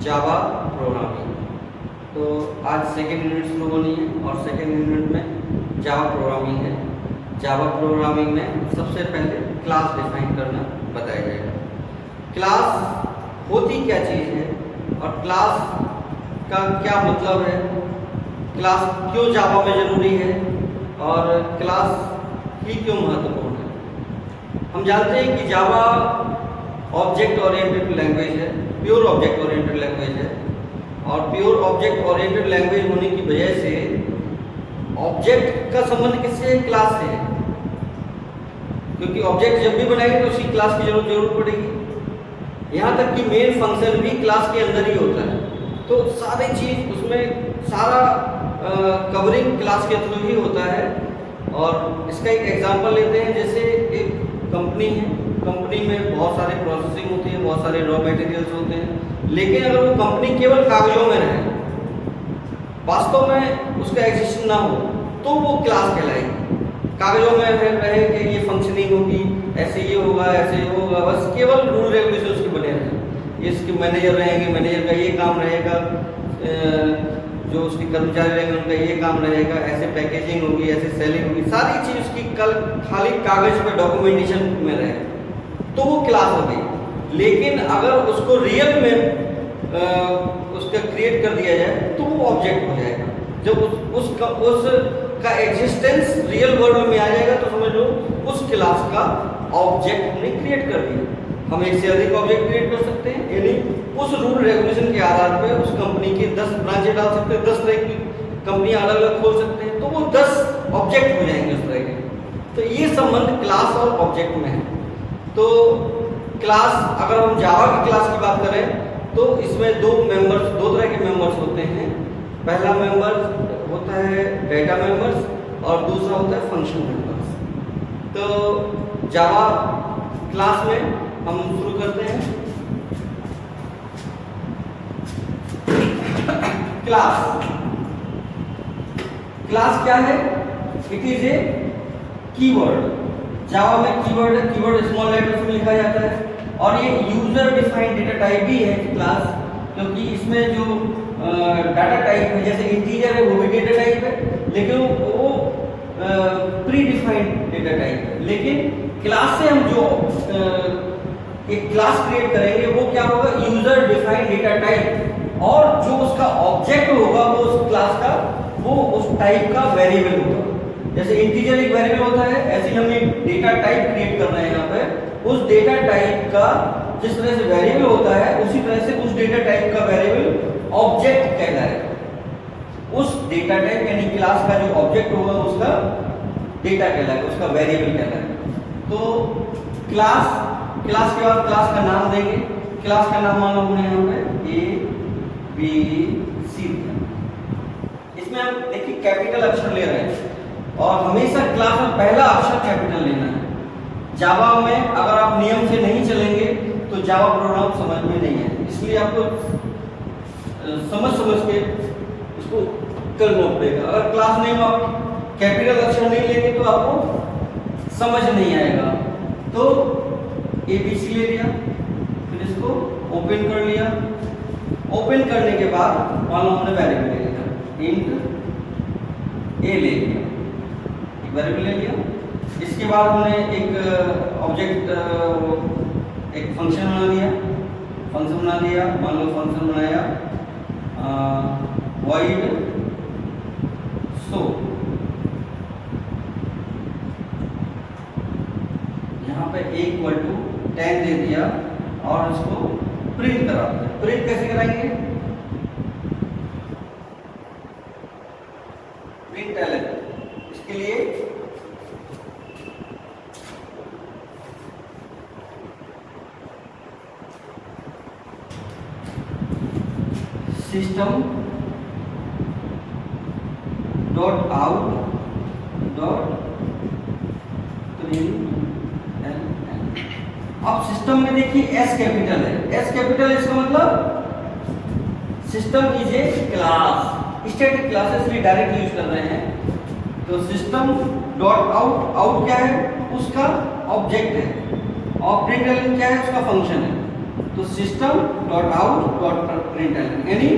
Java programming. तो आज second unit शुरू होनी है और सेकेंड यूनिट में जावा प्रोग्रामिंग है। जावा प्रोग्रामिंग में सबसे पहले क्लास डिफाइन करना बताया जाएगा। क्लास होती क्या चीज़ है और क्लास का क्या मतलब है, क्लास क्यों जावा में ज़रूरी है और क्लास ही क्यों महत्वपूर्ण है। हम जानते हैं कि जावा ऑब्जेक्ट ओरिएंटेड लैंग्वेज है, प्योर ऑब्जेक्ट ओरिएंटेड लैंग्वेज है और प्योर ऑब्जेक्ट ओरिएंटेड लैंग्वेज होने की वजह से ऑब्जेक्ट का संबंध किससे है, क्लास से है। क्योंकि ऑब्जेक्ट जब भी बनाएंगे तो उसी क्लास की जरूरत पड़ेगी। यहाँ तक कि मेन फंक्शन भी क्लास के अंदर ही होता है। तो सारी चीज़ उसमें सारा कवरिंग क्लास के थ्रू ही होता है। और इसका एक एग्जांपल लेते हैं, जैसे एक कंपनी है, कंपनी में बहुत सारे प्रोसेसिंग होती है, बहुत सारे रॉ मटेरियल्स होते हैं, लेकिन अगर वो कंपनी केवल कागजों में रहे, वास्तव में उसका एग्जिस्ट ना हो, तो वो क्लास कहलाएगी। कागजों में रहे कि ये फंक्शनिंग होगी, ऐसे ये होगा, ऐसे ये होगा, बस केवल रूल रेगुलेशन उसके बने रहेंगे। इसके मैनेजर रहेंगे, मैनेजर का ये काम रहेगा, जो उसके कर्मचारी रहेंगे उनका ये काम रहेगा, ऐसे पैकेजिंग होगी, ऐसे सेलिंग होगी, सारी चीज़ उसकी कल खाली कागज पे डॉक्यूमेंटेशन में रहे तो वो क्लास हो गई। लेकिन अगर उसको रियल में उसका क्रिएट कर दिया जाए तो वो ऑब्जेक्ट हो जाएगा। जब उसका एग्जिस्टेंस रियल वर्ल्ड में आ जाएगा तो समझ लो उस क्लास का ऑब्जेक्ट हमने क्रिएट कर दिया। हम एक से अधिक ऑब्जेक्ट क्रिएट कर सकते हैं, यानी उस रूल रेगुलेशन के आधार पर उस कंपनी की 10 ब्रांचें डाल सकते हैं, 10 तरह की कंपनियां अलग अलग खोल सकते हैं, तो वो 10 ऑब्जेक्ट हो जाएंगे उस तरह के। तो ये संबंध क्लास और ऑब्जेक्ट में है। तो क्लास, अगर हम जावा की क्लास की बात करें तो इसमें दो तरह के मेंबर्स होते हैं। पहला मेंबर होता है डेटा मेंबर्स और दूसरा होता है फंक्शन मेंबर्स। तो जावा क्लास में हम शुरू करते हैं। क्लास क्या है? It is a keyword. Java में कीवर्ड है, कीवर्ड स्मॉल लेटर्स में लिखा जाता है और ये यूजर डिफाइंड डेटा टाइप भी है क्लास, क्योंकि इसमें जो डाटा टाइप है, जैसे इंटीजर है वो भी डेटा टाइप है, लेकिन वो प्री डिफाइंड डेटा टाइप है। लेकिन क्लास से हम जो एक क्लास क्रिएट करेंगे वो क्या होगा, यूजर डिफाइंड डेटा टाइप, और जो उसका ऑब्जेक्ट होगा वो उस क्लास का, वो उस टाइप का वेरिएबल होगा। जैसे इंटीजर एक वेरिएबल होता है, ऐसे ही हम एक डेटा टाइप क्रिएट कर रहे हैं यहाँ पे। उस डेटा टाइप का जिस तरह से वेरिएबल होता है उसी तरह से उस डेटा टाइप का वेरिएबल ऑब्जेक्ट कहलाएगा। उस डेटा टाइप यानी क्लास का जो ऑब्जेक्ट होगा उसका डेटा कहलाएगा, उसका वेरिएबल कहलाएगा। तो क्लास के बाद क्लास का नाम देंगे। क्लास का नाम मान लो हमने यहाँ पे ABC। इसमें हम देखिए कैपिटल अक्षर ले रहे हैं और हमेशा क्लास में पहला अक्षर कैपिटल लेना है। जावा में अगर आप नियम से नहीं चलेंगे तो जावा प्रोग्राम समझ में नहीं है, इसलिए आपको समझ के इसको करना पड़ेगा। अगर क्लास नेम आप कैपिटल अक्षर नहीं लेंगे तो आपको समझ नहीं आएगा। तो ABC ले लिया, फिर इसको ओपन कर लिया। ओपन करने के बाद मान लो हमने वेरिएबल ले लिया, इंट ए ले लिया, एक वेरिएबल ले लिया। इसके बाद हमने एक ऑब्जेक्ट, एक फंक्शन बना दिया। मान लो फंक्शन बनाया void show। यहाँ पे =10 दे दिया और इसको प्रिंट करा दिया। प्रिंट कैसे कराएंगे? प्रिंट एलन। इसके लिए system dot out dot print. अब सिस्टम में देखिए एस कैपिटल है, एस कैपिटल इसका मतलब system is a class, static class है इसलिए डायरेक्ट यूज कर रहे हैं। तो सिस्टम डॉट आउट, आउट क्या है? उसका ऑब्जेक्ट है, और प्रिंट क्या है? उसका फंक्शन है। तो system dot out dot println, यानी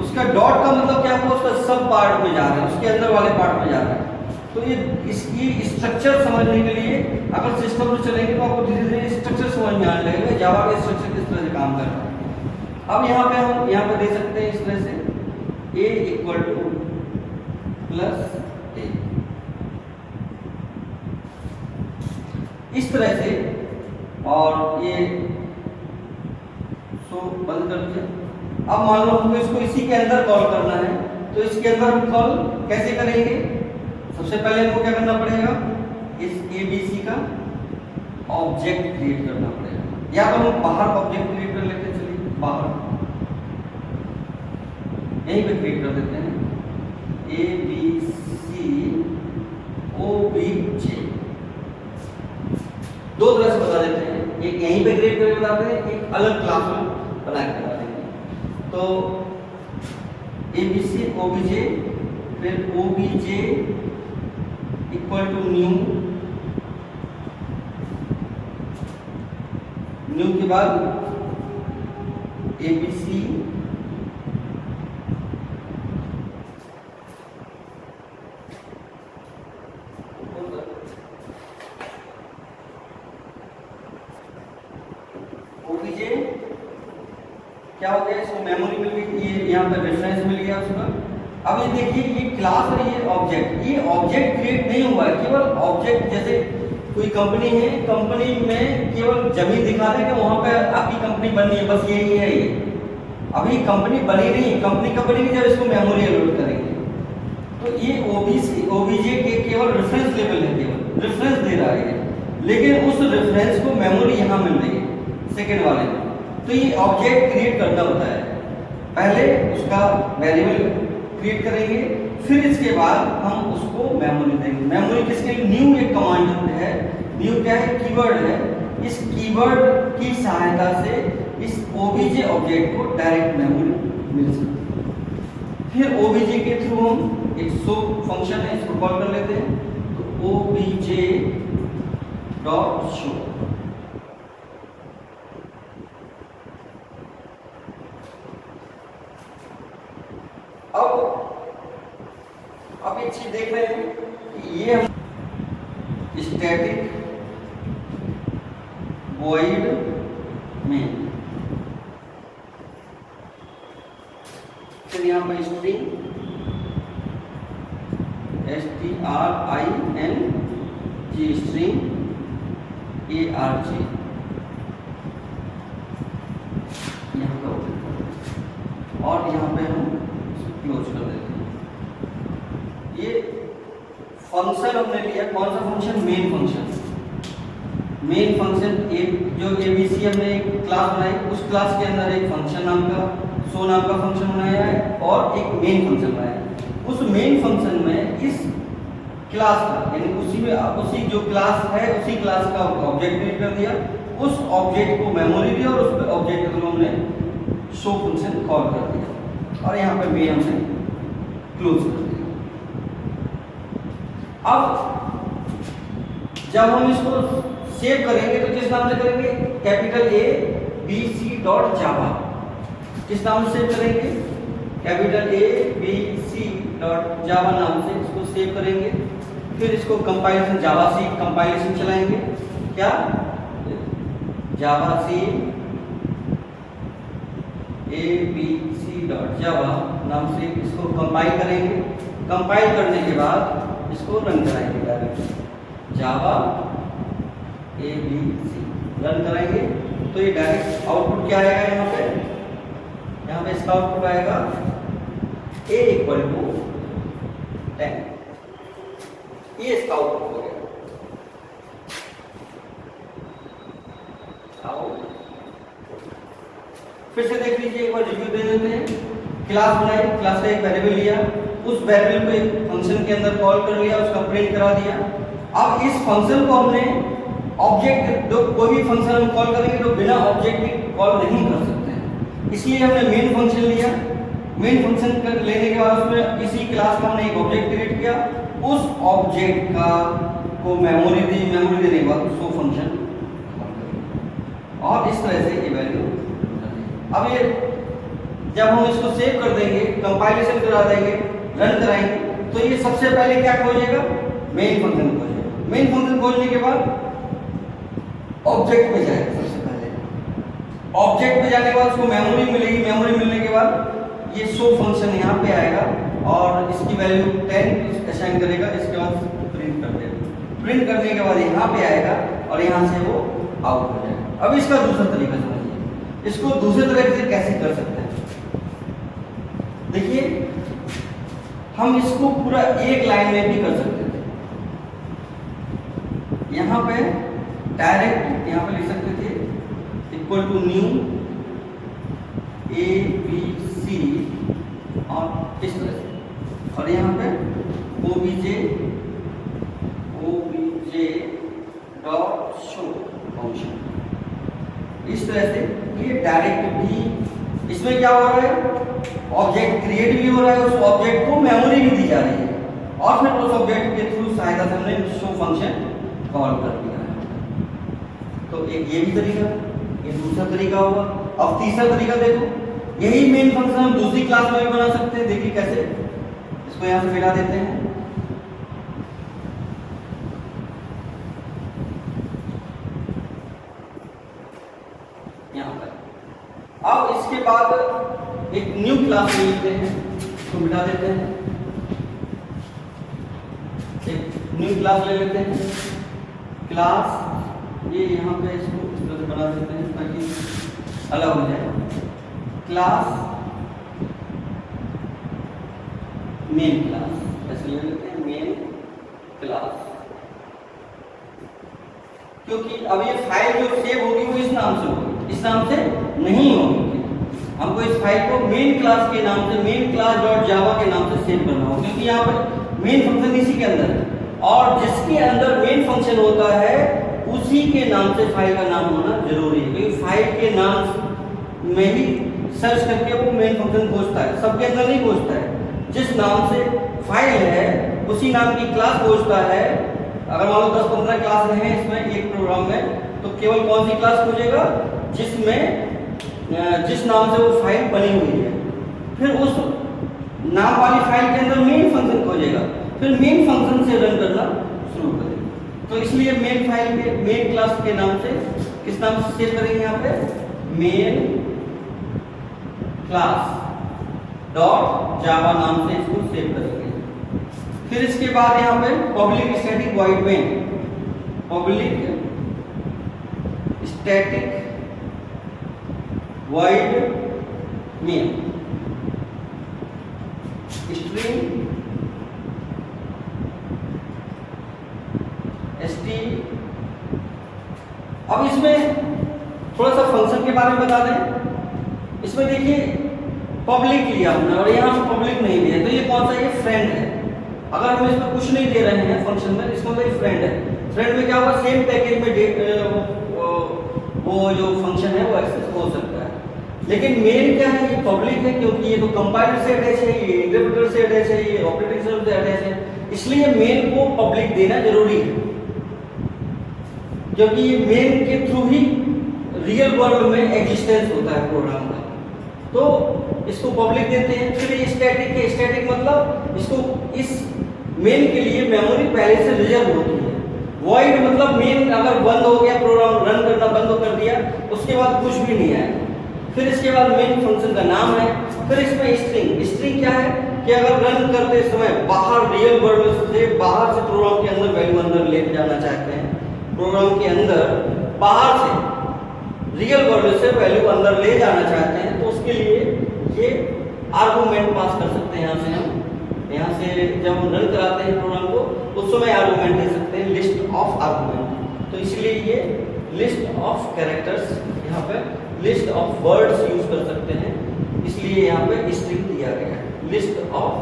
उसका डॉट का मतलब क्या हुआ, उसका सब पार्ट में जा रहा है, उसके अंदर वाले पार्ट में जा रहा है। तो ये इसकी स्ट्रक्चर समझने के लिए अगर सिस्टम में चलेंगे तो आपको धीरे धीरे स्ट्रक्चर समझ में आने लगेगा, जावा का स्ट्रक्चर किस तरह से काम कर रहा है। अब यहाँ पे हम यहाँ पे दे सकते हैं इस तरह से a equal two plus a, इस तरह से, और ये सो बंद कर दिया। अब मान लो हमको इसको इसी के अंदर कॉल करना है, तो इसके अंदर हम कॉल कैसे करेंगे? सबसे पहले हमको क्या करना पड़ेगा, इस ABC का ऑब्जेक्ट क्रिएट करना पड़ेगा, या तो हम बाहर ऑब्जेक्ट क्रिएट कर लेते हैं, चलिए बाहर यहीं पे क्रिएट कर देते हैं, ABC OBJ, दो तरह से बता देते हैं, एक यहीं पे क्रिएट करके बताते हैं, एक अलग क्लास में बना के बता देंगे। तो ABC OBJ, फिर OBJ equal to new, new के बाद ABC OBJ क्या हो गया, इसको मेमोरी मिल गई, ये यहाँ पर रेफरेंस मिल गया उसका। अब ये देखिए, ये क्लास और ये ऑब्जेक्ट क्रिएट नहीं हुआ है, केवल ऑब्जेक्ट, जैसे कोई कंपनी है, कंपनी में केवल जमीन दिखा रहे कि वहां पे आपकी कंपनी बननी है, बस यही है ये। अभी कंपनी बनी नहीं, कंपनी कब बनेगी, जब इसको मेमोरी अलॉट करेंगे। तो ये OBJ के केवल रेफरेंस लेवल है, केवल रेफरेंस दे रहा है, लेकिन उस रेफरेंस को मेमोरी यहाँ मिल रही है सेकेंड वाले में। तो ये ऑब्जेक्ट क्रिएट करना होता है, पहले उसका वेरिएबल क्रिएट करेंगे, फिर इसके बाद हम उसको मेमोरी देंगे। मेमोरी किसके लिए, न्यू एक कमांड है, न्यू क्या है, कीवर्ड है, इस कीवर्ड की सहायता से इस OBJ ऑब्जेक्ट को डायरेक्ट मेमोरी मिल सकती है। फिर OBJ के थ्रू हम एक शो फंक्शन है, इसको कॉल कर लेते हैं, तो OBJ डॉट शो, अब एक चीज देख रहे हैं कि ये स्टैटिक वॉइड में, फिर यहाँ पर स्ट्रिंग STRING स्ट्रिंग ARG यहाँ पर, और यहाँ पे हम क्लोज कर देते हैं। ये फंक्शन हमने लिया, कौन सा function, main function. Main function जो ABC हमने एक क्लास बनाई, उस क्लास के अंदर एक फंक्शन नाम का, शो नाम का फंक्शन बनाया है, और एक मेन फंक्शन बनाया है। उस मेन फंक्शन में इस क्लास का, यानी उसी जो क्लास है उसी क्लास का ऑब्जेक्ट क्रिएट कर दिया, उस ऑब्जेक्ट को मेमोरी दिया, और उस ऑब्जेक्ट के थ्रू हमने शो फंक्शन कॉल कर दिया, और यहाँ पे मेन हमने क्लोज कर दिया। अब जब हम इसको सेव करेंगे तो किस नाम से करेंगे, कैपिटल ABC डॉट जावा, किस नाम से सेव करेंगे, कैपिटल ABC डॉट जावा नाम से इसको सेव करेंगे। फिर इसको कंपाइलेशन, जावा सी कंपाइलेशन चलाएंगे, क्या, जावा सी ABC डॉट जावा नाम से इसको कंपाइल करेंगे। कंपाइल करने के बाद इसको रन कराएंगे, डायरेक्ट जावा ABC रन कराएंगे, तो ये डायरेक्ट आउटपुट क्या आएगा, यहाँ पे इसका आउटपुट आएगा A इक्वल टू 10, ये इसका आउटपुट हो गया। फिर से देख लीजिए, एक बार रिव्यू दे देते हैं। क्लास बनाई, क्लास का एक वेरिएबल लिया, उस वेरिएबल को एक फंक्शन के अंदर कॉल कर लिया, उसका प्रिंट करा दिया। अब इस फंक्शन को हमने ऑब्जेक्ट, जो कोई भी फंक्शन हम कॉल करेंगे तो बिना ऑब्जेक्ट के कॉल नहीं कर सकते हैं, इसलिए हमने मेन फंक्शन लिया। मेन फंक्शन लेने के बाद उसमें इसी क्लास का हमने एक ऑब्जेक्ट क्रिएट किया, उस ऑब्जेक्ट का को मेमोरी दी, मेमोरी देने के बाद शो फंक्शन, और इस तरह से ये वैल्यू अब ये जब हम इसको सेव कर देंगे, कंपाइलेशन करा देंगे, रन कराएंगे, तो ये सबसे पहले क्या खोजेगा, मेन फंक्शन खोजेगा। मेन फंक्शन खोजने के बाद ऑब्जेक्ट में जाएगा। सबसे पहले ऑब्जेक्ट में जाने के बाद उसको मेमोरी मिलेगी, मेमोरी मिलने के बाद ये शो फंक्शन यहाँ पे आएगा और इसकी वैल्यू 10 असाइन करेगा। इसके बाद प्रिंट कर देगा। प्रिंट करने के बाद यहाँ पे आएगा और यहाँ से वो आउट हो जाएगा। अब इसका दूसरा तरीका समझिए, इसको दूसरे तरीके से कैसे कर सकते हैं। देखिए, हम इसको पूरा एक लाइन में भी कर सकते थे। यहाँ पे डायरेक्ट यहाँ पे लिख सकते थे इक्वल टू न्यू ABC और इस तरह से, और यहाँ पे OBJ डॉट शो फंक्शन, इस तरह से ये डायरेक्ट भी। इसमें क्या हो रहा है, ऑब्जेक्ट क्रिएट भी हो रहा है, उस ऑब्जेक्ट को मेमोरी भी दी जा रही है और फिर उस ऑब्जेक्ट के थ्रू सहायता से हमने शो फंक्शन कॉल कर दिया है। तो एक ये भी तरीका, ये दूसरा तरीका होगा। अब तीसरा तरीका देखो, यही मेन फंक्शन हम दूसरी क्लास में भी बना सकते हैं। देखिए कैसे, इसको यहाँ से मिला देते हैं। यहाँ पर अब इसके बाद एक न्यू क्लास ले लेते हैं, इसको मिटा देते हैं। एक न्यू क्लास ले लेते हैं, क्लास ये यहाँ पे इसको इस तरह से बना देते हैं ताकि अलग हो जाए। क्लास मेन क्लास ऐसे ले लेते हैं, मेन क्लास, क्योंकि अब ये फाइल जो सेव होगी वो इस नाम से होगी, इस नाम से नहीं होगी। हमको इस फाइल को मेन क्लास के नाम से, मेन क्लास डॉट जावा के नाम से सेव करना होगा, क्योंकि यहाँ पर मेन फंक्शन इसी के अंदर है और जिसके अंदर मेन फंक्शन होता है उसी के नाम से फाइल का नाम होना जरूरी है, क्योंकि फाइल के नाम में ही सर्च करके वो मेन फंक्शन खोजता है, सबके अंदर नहीं खोजता है। जिस नाम से फाइल है उसी नाम की क्लास खोजता है। अगर मान लो 10-15 क्लास हैं इसमें एक प्रोग्राम में, तो केवल कौन सी क्लास खोजेगा, जिसमें जिस नाम से वो फाइल बनी हुई है। फिर उस नाम वाली फाइल के अंदर मेन फंक्शन खोजेगा, फिर मेन फंक्शन से रन करना शुरू करेगा। तो इसलिए मेन फाइल के मेन क्लास के नाम से किस नाम से सेव करेंगे, यहाँ पे मेन क्लास डॉट जावा नाम से इसको सेव करेंगे। फिर इसके बाद यहाँ पे public static void main, public static void main string st। अब इसमें थोड़ा सा फंक्शन के बारे में बता दें। इसमें देखिए पब्लिक लिया हमने और यहाँ पे पब्लिक नहीं लिया, तो ये कौन सा, ये फ्रेंड है। अगर हम इसमें कुछ नहीं दे रहे हैं फंक्शन में, इसका मतलब फ्रेंड है। फ्रेंड में क्या होगा, सेम पैकेज में वो जो फंक्शन है वो एक्सेस हो सकता है। लेकिन मेन क्या है, ये पब्लिक है, क्योंकि ये तो कंपाइलर से अटैच है, ये इंटरप्रेटर से अटैच है, ये ऑपरेटिंग सिस्टम से अटैच है, इसलिए मेन को पब्लिक देना जरूरी है, क्योंकि ये मेन के थ्रू ही रियल वर्ल्ड में एग्जिस्टेंस होता है प्रोग्राम का। तो इसको पब्लिक देते हैं। फिर ये स्टैटिक है, स्टैटिक मतलब इसको इस मेन के लिए मेमोरी पहले से रिजर्व होती है। वॉइड मतलब मेन अगर बंद हो गया, प्रोग्राम रन करना बंद कर दिया, उसके बाद कुछ भी नहीं आएगा। फिर इसके बाद मेन फंक्शन का नाम है। फिर इसमें स्ट्रिंग, स्ट्रिंग क्या है कि अगर रन करते समय बाहर रियल वर्ल्ड से बाहर से प्रोग्राम के अंदर वैल्यू अंदर ले जाना चाहते हैं, प्रोग्राम के अंदर बाहर से रियल वर्ल्ड से वैल्यू अंदर ले जाना चाहते हैं, तो उसके लिए ये आर्गुमेंट पास कर सकते हैं। यहाँ से हम यहाँ से जब हम रन कराते हैं प्रोग्राम को, उस समय आर्गुमेंट दे सकते हैं, लिस्ट ऑफ आर्गुमेंट। तो इसलिए ये लिस्ट ऑफ कैरेक्टर्स, यहाँ पे लिस्ट ऑफ वर्ड्स यूज कर सकते हैं, इसलिए यहाँ पे स्ट्रिंग दिया गया है, लिस्ट ऑफ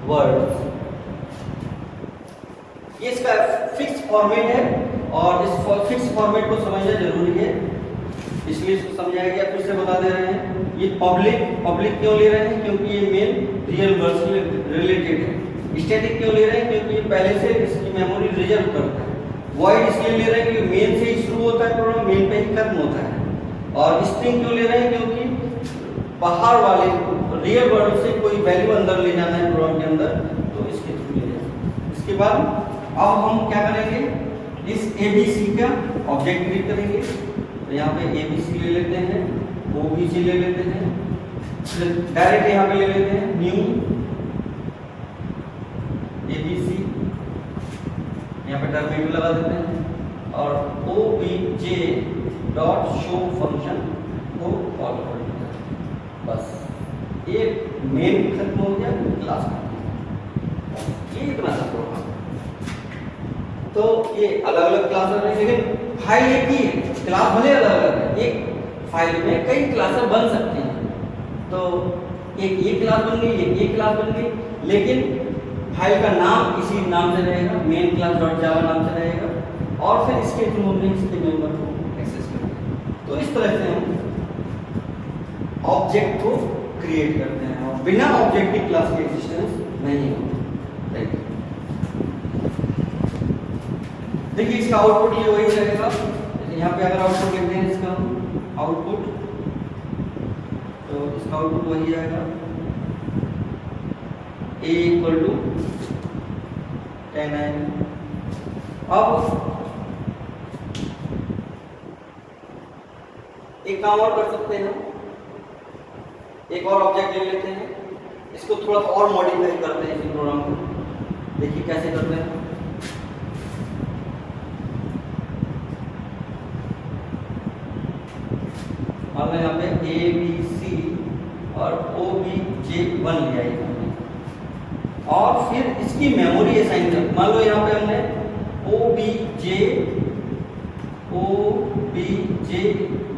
वर्ड्स। ये इसका फिक्स फॉर्मेट है और इस फिक्स फॉर्मेट को समझना जरूरी है, इसलिए इसको समझाया गया। फिर से बता दे रहे हैं, ये पब्लिक क्यों ले रहे हैं, क्योंकि ये मेन रियल वर्ल्ड से रिलेटेड है। स्टैटिक क्यों ले रहे हैं, क्योंकि ये पहले से इसकी मेमोरी रिजर्व करता है। वॉइड इसलिए ले रहे हैं क्योंकि मेन से ही शुरू होता है प्रोग्राम, मेन पे ही खत्म होता है। और स्ट्रिंग क्यों ले रहे हैं, क्योंकि बाहर वाले रियल वर्ड से कोई वैल्यू अंदर ले जाना है प्रोग्राम के अंदर, तो इसके थ्रू ले रहे हैं। इसके बाद अब हम क्या करेंगे, इस ABC का ऑब्जेक्ट क्रिएट करेंगे। तो यहाँ पे ABC ले लेते हैं, OBJ ले लेते हैं, डायरेक्ट यहाँ पे ले लेते हैं न्यू ABC, यहाँ पे टर्मिनल लगा देते हैं और OBJ डॉट शो फंक्शन को कॉल कर देते हैं। बस एक मेन खत्म हो गया, क्लास ये इतना सा प्रोग्राम। तो ये अलग अलग क्लास है, लेकिन फाइल एक ही है, क्लास भले अलग अलग है, एक फाइल में कई क्लासें बन सकती हैं। तो एक ये क्लास बन गई, एक ये क्लास बन गई, लेकिन फाइल का नाम इसी नाम से रहेगा, मेन क्लास डॉट जावा नाम से रहेगा, और फिर इसके थ्रू हमने इसके मेंबर को एक्सेस करेंगे। तो इस तरह से हम ऑब्जेक्ट को क्रिएट करते हैं, और बिना ऑब्जेक्ट की क्लास की एग्जिस्टेंस नहीं होती। देखिए इसका आउटपुट ये वही रहेगा। यहाँ पे अगर आउटपुट लिखते हैं इसका आउटपुट, तो इसका आउटपुट वही आएगा, A इक्वल टू 10 आएगा। अब एक काम और कर सकते हैं, एक और ऑब्जेक्ट ले लेते हैं, इसको थोड़ा सा और मॉडिफाई करते हैं इस प्रोग्राम को। देखिए कैसे करते हैं। मान लो यहाँ पे ABC और OBJ1 लिया है, और फिर इसकी मेमोरी असाइन कर। मान लो यहाँ पे हमने OBJ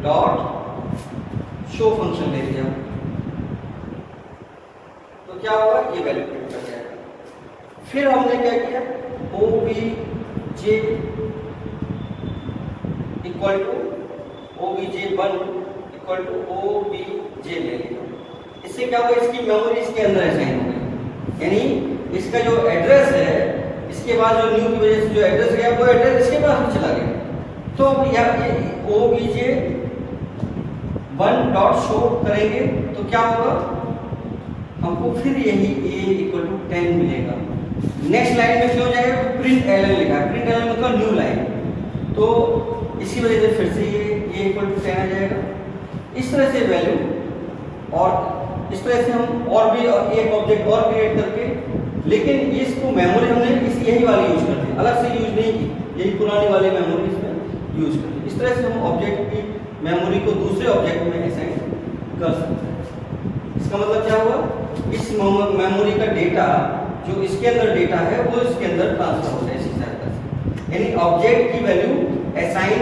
डॉट शो फंक्शन ले लिया, तो क्या होगा, ये वैल्यू प्रिंट कर जाएगा। फिर हमने क्या किया, OBJ equal to OBJ1 equal to OBJ ले लिया। इससे क्या होगा, इसकी मेमोरी इसके अंदर असाइन हो गई, यानी इसका जो एड्रेस है, इसके बाद जो न्यू की वजह से जो एड्रेस गया, वो एड्रेस इसके पास में चला गया। तो अब यहाँ OBJ1 डॉट शो करेंगे तो क्या होगा, हमको फिर यही A इक्वल टू 10 मिलेगा। नेक्स्ट लाइन में क्यों जाएगा, प्रिंट एलएन लिखा है, प्रिंट एलएन मतलब न्यू लाइन, तो इसी वजह से फिर से ये A इक्वल टू 10 आ जाएगा। इस तरह से वैल्यू, और इस तरह से हम और भी एक ऑब्जेक्ट और क्रिएट करके, लेकिन इसको मेमोरी हमने यही वाली यूज करते हैं, अलग से यूज नहीं की, यही पुरानी वाली मेमोरी इसमें यूज करते हैं। इस तरह से हम ऑब्जेक्ट की मेमोरी को दूसरे ऑब्जेक्ट में असाइन कर सकते हैं। इसका मतलब क्या हुआ, इस मेमोरी का डेटा जो इसके अंदर डेटा है वो इसके अंदर ट्रांसफर होता है इसी सहायता से, यानी ऑब्जेक्ट की वैल्यू असाइन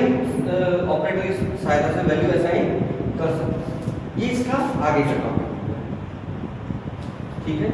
ऑपरेटर की सहायता से वैल्यू असाइन कर सकते हैं। ये इसका आगे का टॉपिक, ठीक है।